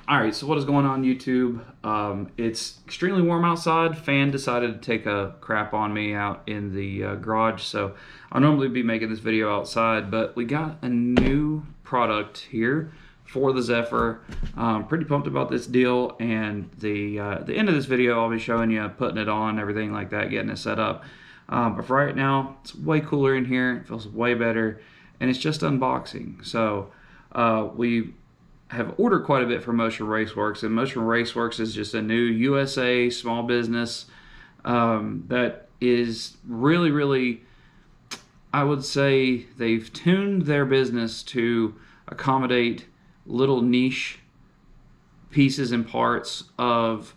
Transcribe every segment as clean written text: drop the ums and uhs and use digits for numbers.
All right, so what is going on, YouTube? It's extremely warm outside. Fan decided to take a crap on me out in the garage, so I'll normally be making this video outside, but we got a new product here for the Zephyr. Pretty pumped about this deal, and the end of this video I'll be showing you putting it on, everything like that, getting it set up. But for right now, it's way cooler in here. It feels way better, and it's just unboxing. So we have ordered quite a bit from Motion Raceworks, and Motion Raceworks is just a new USA small business that is really, I would say they've tuned their business to accommodate little niche pieces and parts of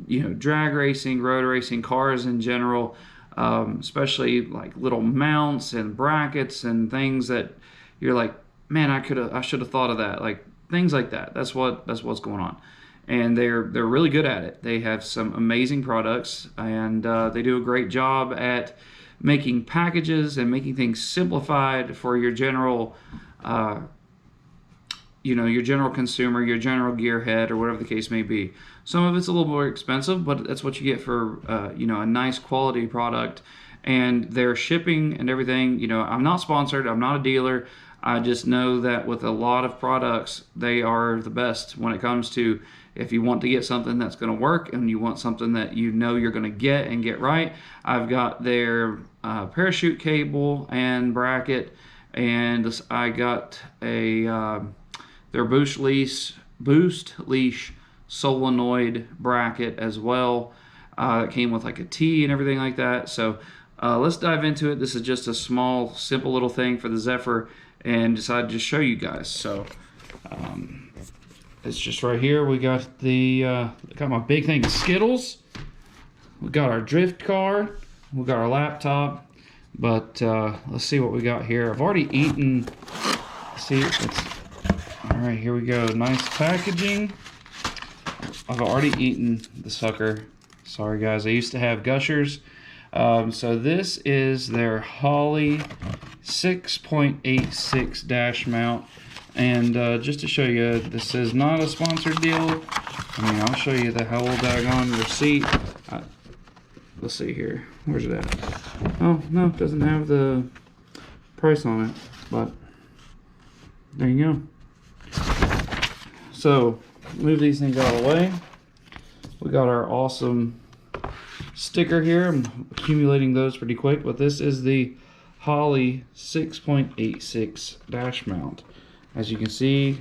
drag racing, road racing, cars in general, especially like little mounts and brackets and things that you're like, man, I should have thought of that. Like things like that. That's what's going on, and they're really good at it. They have some amazing products, and they do a great job at making packages and making things simplified for your general, your general consumer, your general gearhead, or whatever the case may be. Some of it's a little more expensive, but that's what you get for a nice quality product. And their shipping and everything. I'm not sponsored. I'm not a dealer. I just know that with a lot of products, they are the best when it comes to if you want to get something that's going to work and you want something that you know you're going to get and get right. I've got their parachute cable and bracket, and I got their boost leash solenoid bracket as well. It came with like a T and everything like that. So let's dive into it. This is just a small, simple little thing for the Zephyr, and decided to show you guys. So it's just right here. We got got my big thing of Skittles. We got our drift car. We got our laptop. But let's see what we got here. I've already eaten. See, all right. Here we go. Nice packaging. I've already eaten the sucker. Sorry guys. I used to have Gushers. So this is their Holley 6.86 dash mount, and just to show you, this is not a sponsored deal. I mean, I'll show you the whole daggone receipt. Let's see here. Where's it at? Oh no, it doesn't have the price on it, but there you go. So move these things out of the way. We got our awesome sticker here. I'm accumulating those pretty quick, but this is the Holley 6.86 dash mount. As you can see,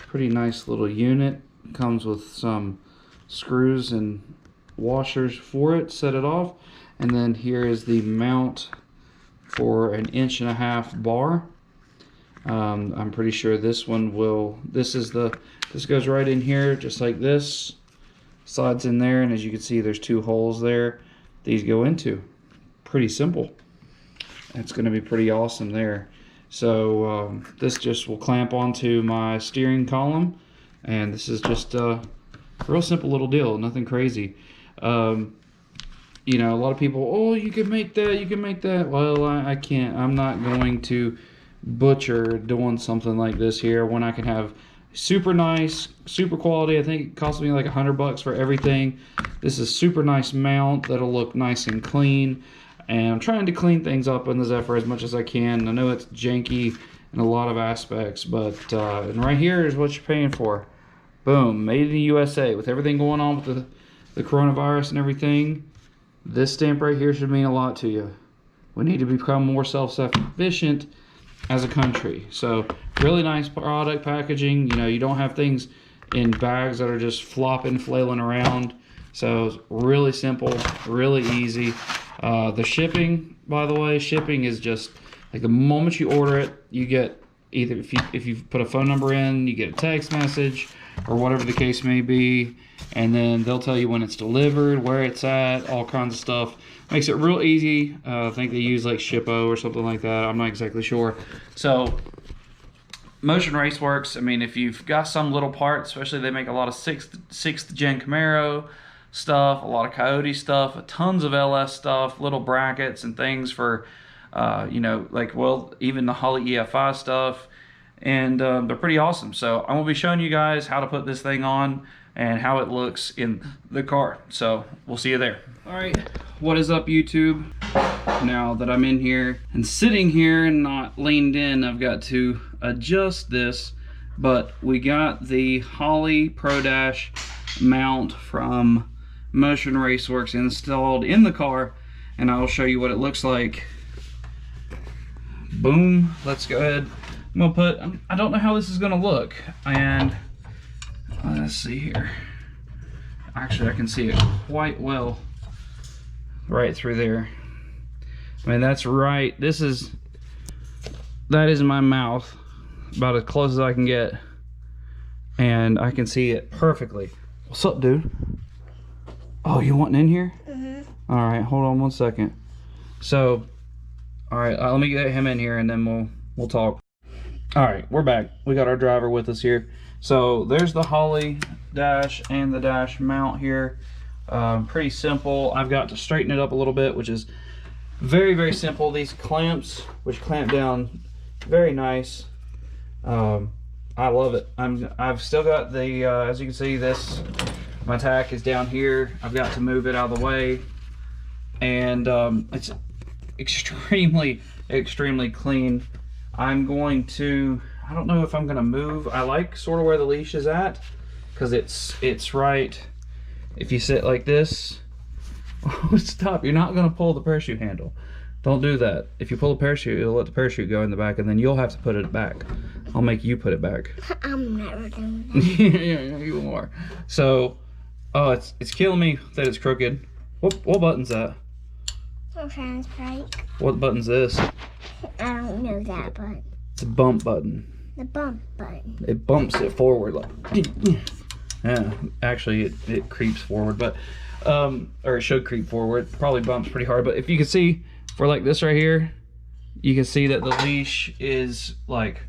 pretty nice little unit. Comes with some screws and washers for it, set it off, and then here is the mount for an 1.5-inch bar. I'm pretty sure this one will, this goes right in here just like this. Slides in there, and as you can see, there's 2 holes there these go into. Pretty simple. It's going to be pretty awesome there. So this just will clamp onto my steering column, and this is just a real simple little deal, nothing crazy. A lot of people, oh, you can make that, you can make that. Well, I can't. I'm not going to butcher doing something like this here when I can have super nice, super quality. I think it cost me like $100 for everything. This is super nice mount that'll look nice and clean, and I'm trying to clean things up in the Zephyr as much as I can. I know it's janky in a lot of aspects, but and right here is what you're paying for. Boom, made in the USA. With everything going on with the coronavirus and everything, this stamp right here should mean a lot to you. We need to become more self-sufficient as a country. So really nice product packaging. You don't have things in bags that are just flopping, flailing around. So it's really simple, really easy. The shipping, by the way, shipping is just like the moment you order it, you get either, if you put a phone number in, you get a text message or whatever the case may be, and then they'll tell you when it's delivered, where it's at, all kinds of stuff. Makes it real easy. I think they use like Shippo or something like that. I'm not exactly sure. So Motion Raceworks, I mean, if you've got some little part, especially they make a lot of sixth gen Camaro stuff, a lot of Coyote stuff, tons of LS stuff, little brackets and things for, even the Holley EFI stuff. and they're pretty awesome. So I'm gonna be showing you guys how to put this thing on and how it looks in the car. So we'll see you there. All right, what is up, YouTube? Now that I'm in here and sitting here and not leaned in, I've got to adjust this, but we got the Holley Pro Dash mount from Motion Raceworks installed in the car, and I'll show you what it looks like. Boom. Let's go ahead. I'm gonna put, I don't know how this is gonna look, and let's see here. Actually, I can see it quite well right through there. I mean, that's right. That is my mouth, about as close as I can get, and I can see it perfectly. What's up, dude? Oh, you wanting in here? Mm-hmm. All right, hold on one second. So, all right, let me get him in here, and then we'll talk. All right, we're back. We got our driver with us here. So there's the Holley dash and the dash mount here. Pretty simple. I've got to straighten it up a little bit, which is very, very simple. These clamps, which clamp down very nice. I love it. I've still got the, as you can see, my tack is down here. I've got to move it out of the way. And it's extremely, extremely clean. I'm going to, I don't know if I'm going to move. I like sort of where the leash is at, because it's right. If you sit like this, oh, stop. You're not going to pull the parachute handle. Don't do that. If you pull the parachute, it'll let the parachute go in the back, and then you'll have to put it back. I'll make you put it back. I'm never doing that. Yeah, you are. So, oh, it's killing me that it's crooked. What button's that? Trans brake. What button's this? I don't know that button. It's a bump button. The bump button. It bumps it forward like. Yeah, actually it creeps forward, but or it should creep forward. Probably bumps pretty hard, but if you can see for like this right here, you can see that the leash is like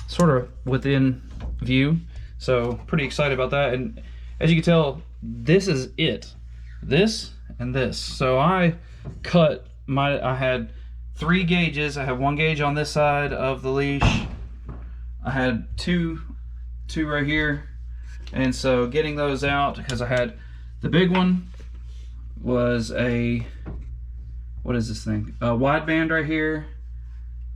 sort of within view. So pretty excited about that. And as you can tell, this is it. This and this. So I cut I had 3 gauges. I have 1 gauge on this side of the leash. I had two right here. And so getting those out, because I had the big one was a, what is this thing? A wideband right here,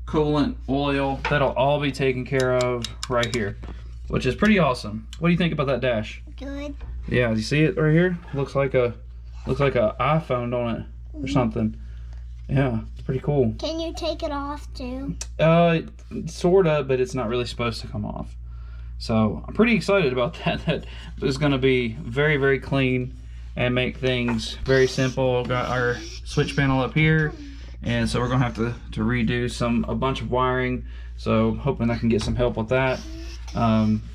coolant, oil, that'll all be taken care of right here, which is pretty awesome. What do you think about that dash? Good. Yeah, you see it right here? Looks like a iPhone, don't it? Or something. Yeah, it's pretty cool. Can you take it off too? Sorta, but it's not really supposed to come off. So I'm pretty excited about that. That is going to be very, very clean and make things very simple. Got our switch panel up here, and so we're going to have to redo a bunch of wiring. So hoping I can get some help with that.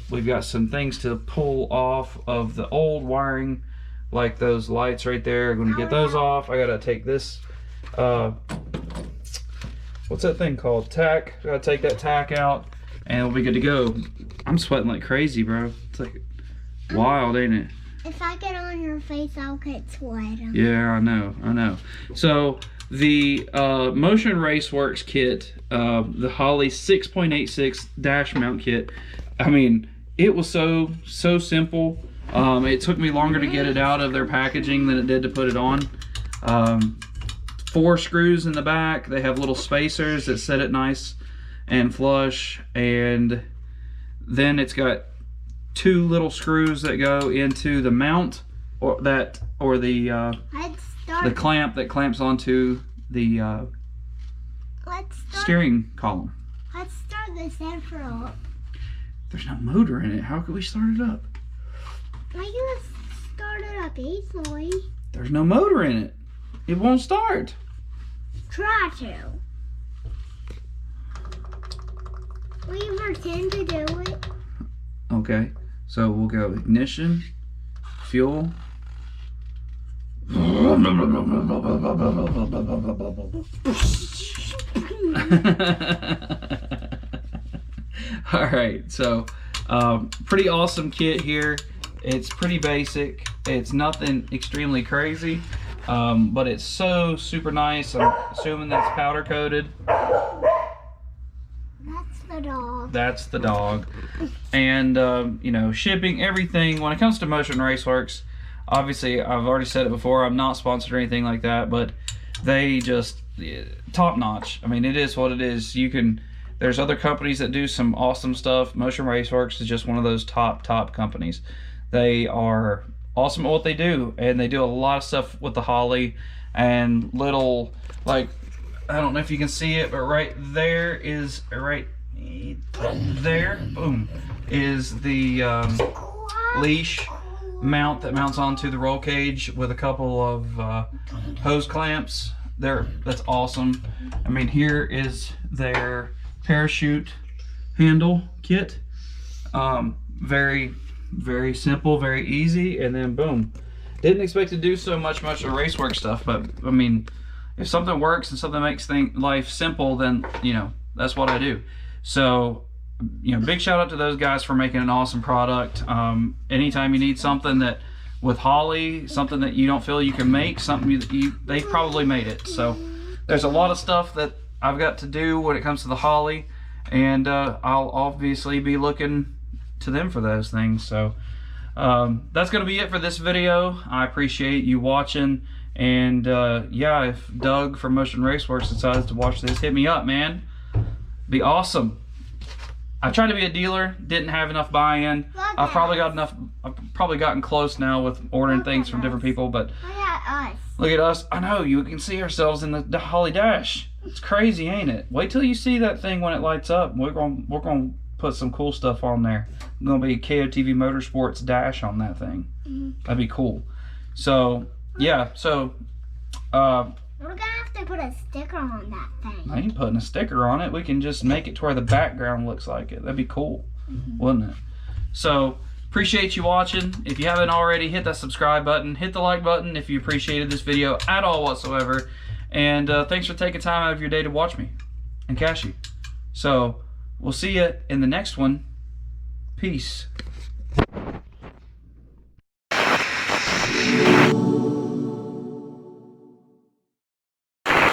We've got some things to pull off of the old wiring, like those lights right there. I'm going to get those off. I got to take this, what's that thing called? Tack. I got to take that tack out, and we'll be good to go. I'm sweating like crazy, bro. It's like wild, ain't it? If I get on your face, I'll get sweat. Yeah, I know. So the Motion Raceworks kit, the Holley 6.86 dash mount kit, I mean, it was so simple. It took me longer to get it out of their packaging than it did to put it on. 4 screws in the back. They have little spacers that set it nice and flush, and then it's got 2 little screws that go into the mount, or the clamp that clamps onto the steering column. Let's start this intro up. There's no motor in it. How could we start it up? I can start it up easily. There's no motor in it. It won't start. Try to. Will you pretend to do it? Okay, so we'll go ignition, fuel. All right, so pretty awesome kit here. It's pretty basic. It's nothing extremely crazy, but it's so super nice. I'm assuming that's powder coated. That's the the dog. That's the dog. And, you know, shipping, everything. When it comes to Motion Raceworks, obviously, I've already said it before, I'm not sponsored or anything like that, but they just, top notch. I mean, it is what it is. There's other companies that do some awesome stuff. Motion Raceworks is just one of those top companies. They are awesome at what they do, and they do a lot of stuff with the Holley and little, like, I don't know if you can see it, but right there is, right there, boom, is the leash mount that mounts onto the roll cage with a couple of hose clamps. That's awesome. I mean, here is their parachute handle kit. Very simple, very easy, and then boom. Didn't expect to do so much of Racework stuff, but I mean, if something works and something makes life simple, then, you know, that's what I do. So, you know, big shout out to those guys for making an awesome product. Anytime you need something that with Holley, something that you don't feel you can make, something they've probably made it. So there's a lot of stuff that I've got to do when it comes to the Holley, and I'll obviously be looking to them for those things. So that's gonna be it for this video. I appreciate you watching, and yeah, if Doug from Motion Raceworks decides to watch this, hit me up, man. Be awesome. I tried to be a dealer, didn't have enough buy-in. I've probably gotten close now with ordering things from different people, but Look at us. look at us. I know, you can see ourselves in the Holley Dash. It's crazy, ain't it? Wait till you see that thing when it lights up. We're gonna put some cool stuff on there. It's gonna be KOTV Motorsports Dash on that thing. That'd be cool. So yeah, so We're gonna have to put a sticker on that thing. I ain't putting a sticker on it. We can just make it to where the background looks like it. That'd be cool, wouldn't it? So appreciate you watching. If you haven't already, hit that subscribe button, hit the like button if you appreciated this video at all whatsoever, and thanks for taking time out of your day to watch me and catch you. So we'll see you in the next one. Peace.